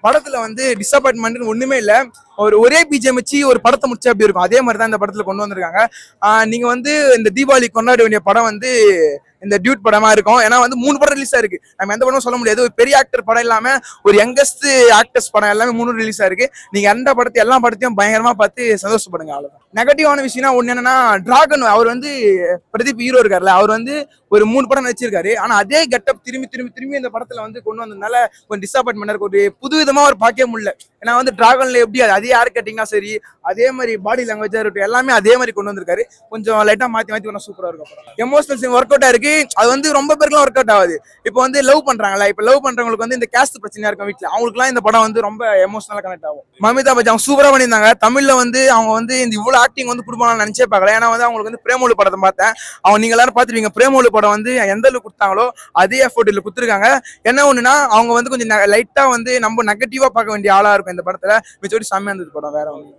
படத்துல வந்து டிசப்பாயின்மெண்ட் ஒண்ணுமே இல்ல. ஒரே பிஜிஎம் வச்சு ஒரு படத்தை முடிச்சா எப்படி இருக்கும், அதே மாதிரி தான் இந்த படத்துல கொண்டு வந்திருக்காங்க. நீங்க வந்து இந்த தீபாவளி கொண்டாட வேண்டிய படம் வந்து இந்த டியூட் படமா இருக்கும். ஏன்னா வந்து 3 படம் ரிலீஸ் ஆயிருக்கு. நம்ம எந்த படமும் சொல்ல முடியாது. ஒரு பெரிய ஆக்டர் படம் இல்லாம ஒரு யங்கஸ்ட் ஆக்டர்ஸ் படம் எல்லாமே 3 ரிலீஸ் ஆயிருக்கு. நீங்க எந்த படத்தை எல்லா படத்தையும் பயங்கரமா பார்த்து சந்தோஷப்படுங்க. அவ்வளவுதான். நெகட்டிவான விஷயம்னா ஒண்ணு என்னன்னா, டிராகன் அவர் வந்து பிரதீப் ஹீரோ இருக்காருல்ல, அவர் வந்து ஒரு 3 படம் நடிச்சிருக்காரு. ஆனா அதே கெட்டப் திரும்பி திரும்பி திரும்பி இந்த படத்துல வந்து கொண்டு வந்ததுனால கொஞ்சம் டிசப்பாயின்மெண்ட் இருக்கு. ஒரு புது விதமா ஒரு பார்க்க முடியல. ஏன்னா வந்து டிராகன்ல எப்படி அதே யார் கட்டிங்கன்னா சரி, அதே மாதிரி பாடி லாங்குவேஜா இருக்கட்டும் எல்லாமே அதே மாதிரி கொண்டு வந்திருக்காரு. கொஞ்சம் லைட்டா மாத்தி மாத்தி கொஞ்சம் சூப்பரா இருக்கும். எமோஷனல் சீன் ஒர்க் அவுட் ஆயிருக்கு. அது வந்து ரொம்ப பேருக்குலாம் ஒர்க் அவுட் ஆகுது. இப்போ வந்து லவ் பண்றாங்கல்ல, இப்போ லவ் பண்றவங்களுக்கு வந்து இந்த கேஸ்ட் பிரச்சனையா இருக்கும் வீட்டுல, அவங்களுக்குலாம் இந்த படம் வந்து ரொம்ப எமோஷனலா கனெக்ட் ஆகும். மமிதா பச்சன் சூப்பரா பண்ணியிருந்தாங்க. தமிழ்ல வந்து அவங்க வந்து இந்த இவ்வளவு ஆக்டிங் வந்து கொடுப்பாங்கன்னு நினைச்சே பார்க்கல. ஏன்னா வந்து அவங்களுக்கு வந்து பிரேமலு படத்தை பார்த்தேன். அவங்க நீங்க எல்லாரும் பார்த்துருவீங்க. பிரேமலு படம் வந்து எந்த அளவுக்கு கொடுத்தாங்களோ அதே எஃபோர்ட் இதுல கொடுத்துருக்காங்க. என்ன ஒண்ணுன்னா, அவங்க வந்து கொஞ்சம் லைட்டா வந்து நம்ம நெகட்டிவா பார்க்க வேண்டிய ஆளா இருக்கும் இந்த படத்துல. மிச்சோடி செம்மையா இருந்தது படம். வேற ஒன்று